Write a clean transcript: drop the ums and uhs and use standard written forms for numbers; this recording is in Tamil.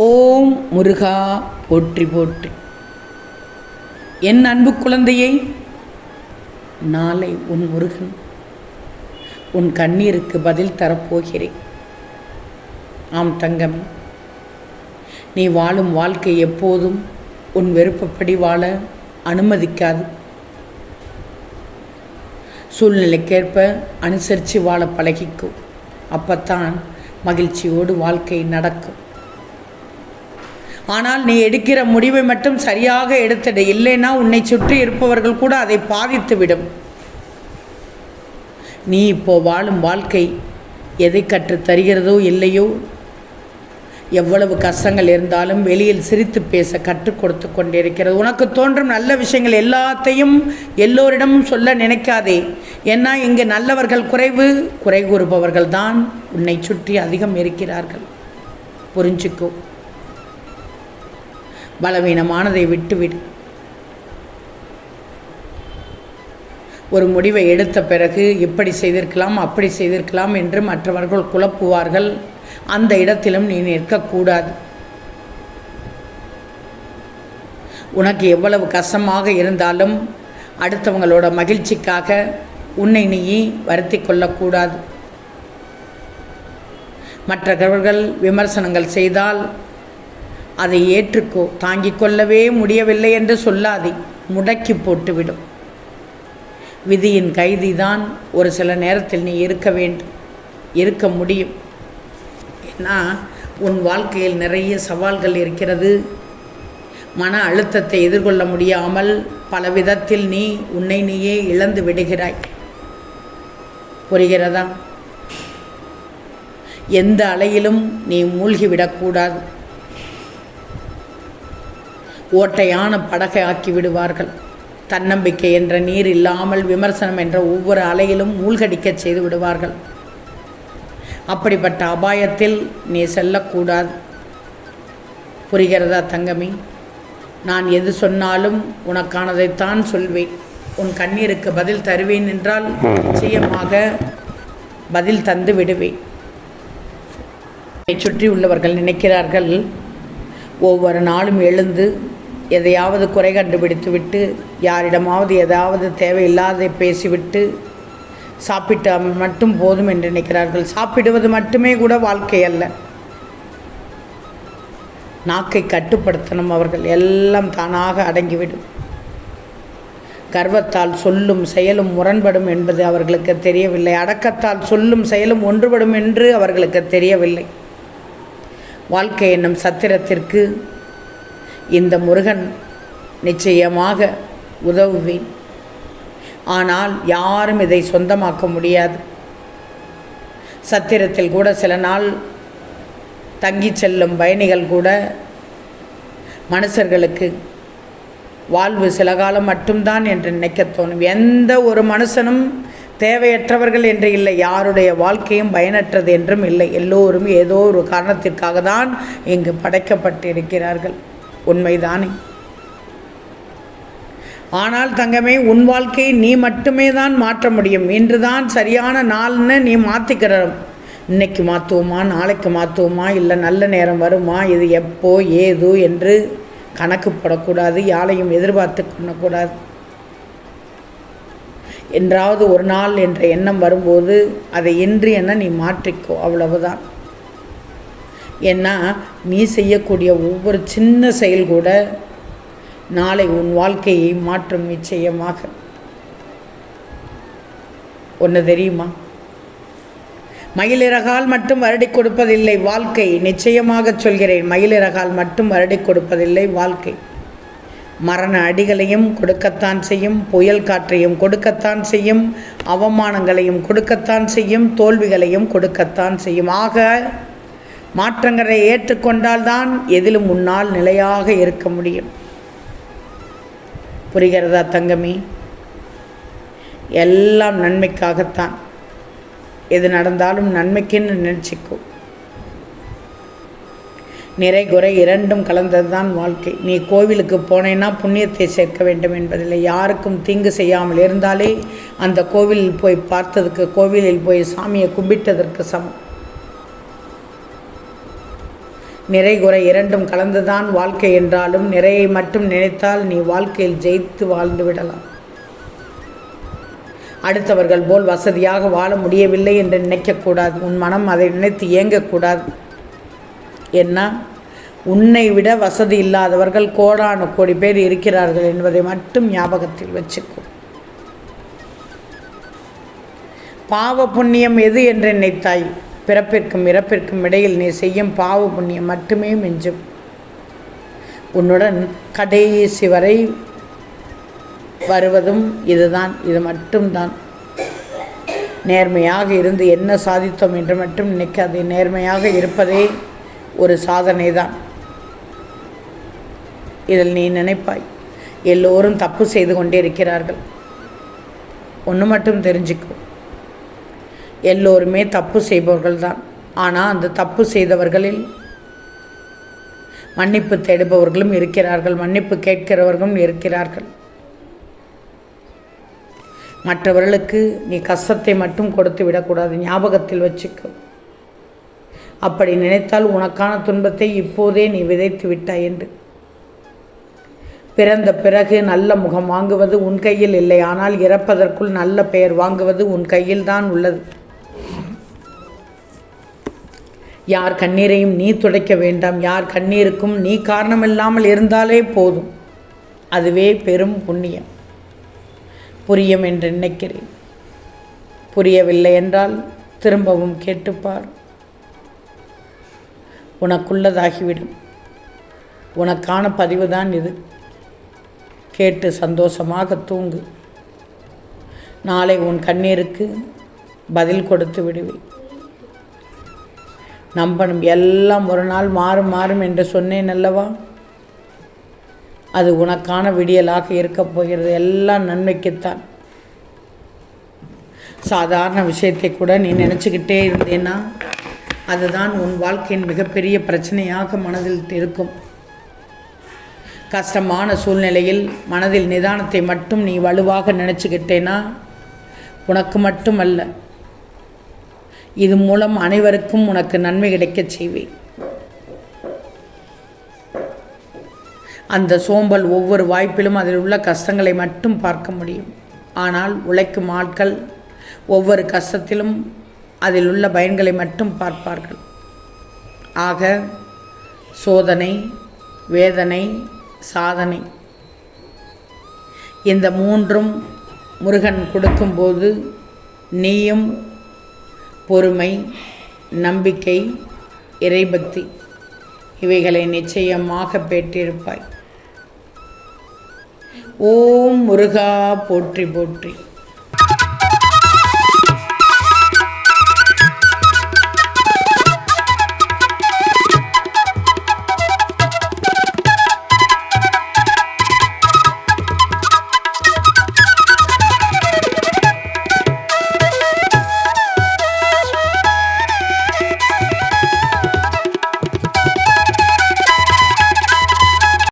ஓம் முருகா போற்றி போற்றி. என் அன்பு குழந்தையை, நாளை உன் முருகன் உன் கண்ணீருக்கு பதில் தரப்போகிறேன். ஆம் தங்கமே, நீ வாழும் வாழ்க்கை எப்போதும் உன் விருப்பப்படி வாழ அனுமதிக்காது. சூழ்நிலைக்கேற்ப அனுசரித்து வாழ பழகிக்கும். அப்பத்தான் மகிழ்ச்சியோடு வாழ்க்கை நடக்கும். ஆனால் நீ எடுக்கிற முடிவை மட்டும் சரியாக எடுத்துடு. இல்லைன்னா உன்னை சுற்றி இருப்பவர்கள் கூட அதை பாதித்துவிடும். நீ இப்போ வாழும் வாழ்க்கை எதை கற்றுத் தருகிறதோ இல்லையோ, எவ்வளவு கஷ்டங்கள் இருந்தாலும் வெளியில் சிரித்து பேச கற்றுக் கொடுத்து கொண்டிருக்கிறது. உனக்கு தோன்றும் நல்ல விஷயங்கள் எல்லாத்தையும் எல்லோரிடமும் சொல்ல நினைக்காதே. ஏன்னா இங்கு நல்லவர்கள் குறைவு, குறை கூறுபவர்கள் தான் உன்னை சுற்றி அதிகம் இருக்கிறார்கள். புரிஞ்சுக்கோ. பலவீனமானதை விட்டுவிடு. ஒரு முடிவை எடுத்த பிறகு இப்படி செய்திருக்கலாம், அப்படி செய்திருக்கலாம் என்று மற்றவர்கள் குழப்புவார்கள். அந்த இடத்திலும் நீ நிற்கக்கூடாது. உனக்கு எவ்வளவு கஷ்டமாக இருந்தாலும் அடுத்தவங்களோட மகிழ்ச்சிக்காக உன்னை நீ வருத்தி கொள்ளக்கூடாது. மற்றவர்கள் விமர்சனங்கள் செய்தால் அதை ஏற்றுக்கோ. தாங்கிக் கொள்ளவே முடியவில்லை என்று சொல்லாதே, முடக்கி போட்டுவிடும். விதியின் கைதிதான் ஒரு சில நேரத்தில் நீ இருக்க முடியும். ஏன்னா உன் வாழ்க்கையில் நிறைய சவால்கள் இருக்கிறது. மன அழுத்தத்தை எதிர்கொள்ள முடியாமல் பல விதத்தில் நீ உன்னை நீயே இழந்து விடுகிறாய். புரிகிறதா? எந்த அலையிலும் நீ மூழ்கிவிடக்கூடாது. ஓட்டையான படகை ஆக்கி விடுவார்கள். தன்னம்பிக்கை என்ற நீர் இல்லாமல் விமர்சனம் என்ற ஒவ்வொரு அலையிலும் மூழ்கடிக்க செய்து விடுவார்கள். அப்படிப்பட்ட அபாயத்தில் நீ செல்லக்கூடாது. புரிகிறதா தங்கமி? நான் எது சொன்னாலும் உனக்கானதைத்தான் சொல்வேன். உன் கண்ணீருக்கு பதில் தருவேன் என்றால் நிச்சயமாக பதில் தந்து விடுவேன். சுற்றி உள்ளவர்கள் நினைக்கிறார்கள், ஒவ்வொரு நாளும் எழுந்து எதையாவது குறை கண்டுபிடித்துவிட்டு யாரிடமாவது ஏதாவது தேவையில்லாததை பேசிவிட்டு சாப்பிட்டு மட்டும் போதும் என்று நினைக்கிறார்கள். சாப்பிடுவது மட்டுமே கூட வாழ்க்கை அல்ல. நாக்கை கட்டுப்படுத்தணும். அவர்கள் எல்லாம் தானாக அடங்கிவிடும். கர்வத்தால் சொல்லும் செயலும் முரண்படும் என்பது அவர்களுக்கு தெரியவில்லை. அடக்கத்தால் சொல்லும் செயலும் ஒன்றுபடும் என்று அவர்களுக்கு தெரியவில்லை. வாழ்க்கை என்னும் சத்திரத்திற்கு இந்த முருகன் நிச்சயமாக உதவுவேன். ஆனால் யாரும் இதை சொந்தமாக்க முடியாது. சத்திரத்தில் கூட சில நாள் தங்கி செல்லும் பயணிகள் கூட மனுஷர்களுக்கு வாழ்வு சில காலம் மட்டும்தான் என்று நினைக்க தோணும். எந்த ஒரு மனுஷனும் தேவையற்றவர்கள் என்று இல்லை. யாருடைய வாழ்க்கையும் பயனற்றது என்றும் இல்லை. எல்லோரும் ஏதோ ஒரு காரணத்திற்காக தான் இங்கு படைக்கப்பட்டிருக்கிறார்கள். உண்மைதானே? ஆனால் தங்கமே, உன் வாழ்க்கையை நீ மட்டுமே தான் மாற்ற முடியும். இன்றுதான் சரியான நாள்னு நீ மாற்றிக்கிறோம். இன்னைக்கு மாற்றுவோமா, நாளைக்கு மாற்றுவோமா, இல்லை நல்ல நேரம் வருமா, இது எப்போ ஏது என்று கணக்கு போடக்கூடாது. யாரையும் எதிர்பார்த்து கொள்ளக்கூடாது. என்றாவது ஒரு நாள் என்ற எண்ணம் வரும்போது அதை இன்று என்ன நீ மாற்றிக்கோ. அவ்வளவுதான். ஏன்னா நீ செய்யக்கூடிய ஒவ்வொரு சின்ன செயல் கூட நாளை உன் வாழ்க்கையை மாற்றும். நிச்சயமாக. ஒன்று தெரியுமா? மயிலிறகால் மட்டும் வருடி கொடுப்பதில்லை வாழ்க்கை. நிச்சயமாக சொல்கிறேன், மயிலிறகால் மட்டும் வருடி கொடுப்பதில்லை வாழ்க்கை. மரண அடிகளையும் கொடுக்கத்தான் செய்யும், புயல் காற்றையும் கொடுக்கத்தான் செய்யும், அவமானங்களையும் கொடுக்கத்தான் செய்யும், தோல்விகளையும் கொடுக்கத்தான் செய்யும். ஆக மாற்றங்களை ஏற்றுக்கொண்டால்தான் எதிலும் முன்னால் நிலையாக இருக்க முடியும். புரிகிறதா தங்கமி? எல்லாம் நன்மைக்காகத்தான். எது நடந்தாலும் நன்மைக்குன்னு நினச்சிக்கோ. நிறை குறை இரண்டும் கலந்ததுதான் வாழ்க்கை. நீ கோவிலுக்கு போனேன்னா புண்ணியத்தை சேர்க்க வேண்டும் என்பதில்லை. யாருக்கும் தீங்கு செய்யாமல் இருந்தாலே அந்த கோவிலில் போய் பார்த்ததுக்கு, கோவிலில் போய் சாமியை கும்பிட்டதற்கு சமம். நிறை குறை இரண்டும் கலந்துதான் வாழ்க்கை என்றாலும் நிறையை மட்டும் நினைத்தால் நீ வாழ்க்கையில் ஜெயித்து வாழ்ந்து விடலாம். அடுத்தவர்கள் போல் வசதியாக வாழ முடியவில்லை என்று நினைக்கக்கூடாது. உன் மனம் அதை நினைத்து இயங்கக்கூடாது. ஏன்னா உன்னை விட வசதி இல்லாதவர்கள் கோடான கோடி பேர் இருக்கிறார்கள் என்பதை மட்டும் ஞாபகத்தில் வச்சுக்கோ. பாவ புண்ணியம் எது என்று நினைத்தாய்? பிறப்பிற்கும் இறப்பிற்கும் இடையில் நீ செய்யும் பாவ புண்ணியம் மட்டுமே மிஞ்சும். உன்னுடன் கடைசி வரை வருவதும் இதுதான், இது மட்டும்தான். நேர்மையாக இருந்து என்ன சாதித்தோம் என்று மட்டும் நினைக்காதே. நேர்மையாக இருப்பதே ஒரு சாதனை தான். இதில் நீ நினைப்பாய், எல்லோரும் தப்பு செய்து கொண்டே இருக்கிறார்கள். ஒன்று மட்டும் தெரிஞ்சுக்கோ, எல்லோருமே தப்பு செய்பவர்கள் தான். ஆனால் அந்த தப்பு செய்தவர்களில் மன்னிப்பு தேடுபவர்களும் இருக்கிறார்கள், மன்னிப்பு கேட்கிறவர்களும் இருக்கிறார்கள். மற்றவர்களுக்கு நீ கஷ்டத்தை மட்டும் கொடுத்து விடக்கூடாது, ஞாபகத்தில் வச்சுக்கோ. அப்படி நினைத்தால் உனக்கான துன்பத்தை இப்போதே நீ விதைத்து விட்டாய் என்று. பிறந்த பிறகு நல்ல முகம் வாங்குவது உன் கையில் இல்லை, ஆனால் இறப்பதற்குள் நல்ல பெயர் வாங்குவது உன் கையில் தான் உள்ளது. யார் கண்ணீரையும் நீ துடைக்க வேண்டாம். யார் கண்ணீருக்கும் நீ காரணமில்லாமல் இருந்தாலே போதும். அதுவே பெரும் புண்ணியம். புரியும் என்று நினைக்கிறேன். புரியவில்லை என்றால் திரும்பவும் கேட்டுப்பார், உனக்குள்ளதாகிவிடும். உனக்கான பதிவு தான் இது. கேட்டு சந்தோஷமாக தூங்கு. நாளை உன் கண்ணீருக்கு பதில் கொடுத்து விடுவேன். நம்பணும், எல்லாம் ஒரு நாள் மாறும் மாறும் என்று சொன்னேன் அல்லவா? அது உனக்கான விடியலாக இருக்கப் போகிறது. எல்லாம் நன்மைக்குத்தான். சாதாரண விஷயத்தை கூட நீ நினச்சிக்கிட்டே இருந்தேன்னா அதுதான் உன் வாழ்க்கையின் மிகப்பெரிய பிரச்சனையாக மனதில் இருக்கும். கஷ்டமான சூழ்நிலையில் மனதில் நிதானத்தை மட்டும் நீ வலுவாக நினச்சிக்கிட்டேன்னா உனக்கு மட்டுமல்ல, இது மூலம் அனைவருக்கும் உனக்கு நன்மை கிடைக்கச் செய்வேன். அந்த சோம்பல் ஒவ்வொரு வாய்ப்பிலும் அதில் உள்ள கஷ்டங்களை மட்டும் பார்க்க முடியும். ஆனால் உழைக்கும் ஆட்கள் ஒவ்வொரு கஷ்டத்திலும் அதில் உள்ள பயன்களை மட்டும் பார்ப்பார்கள். ஆக சோதனை, வேதனை, சாதனை இந்த மூன்றும் முருகன் கொடுக்கும்போது நீயும் பொறுமை, நம்பிக்கை, இறைபக்தி இவைகளை நிச்சயமாக பெற்றிருப்பாய். ஓம் முருகா போற்றி போற்றி.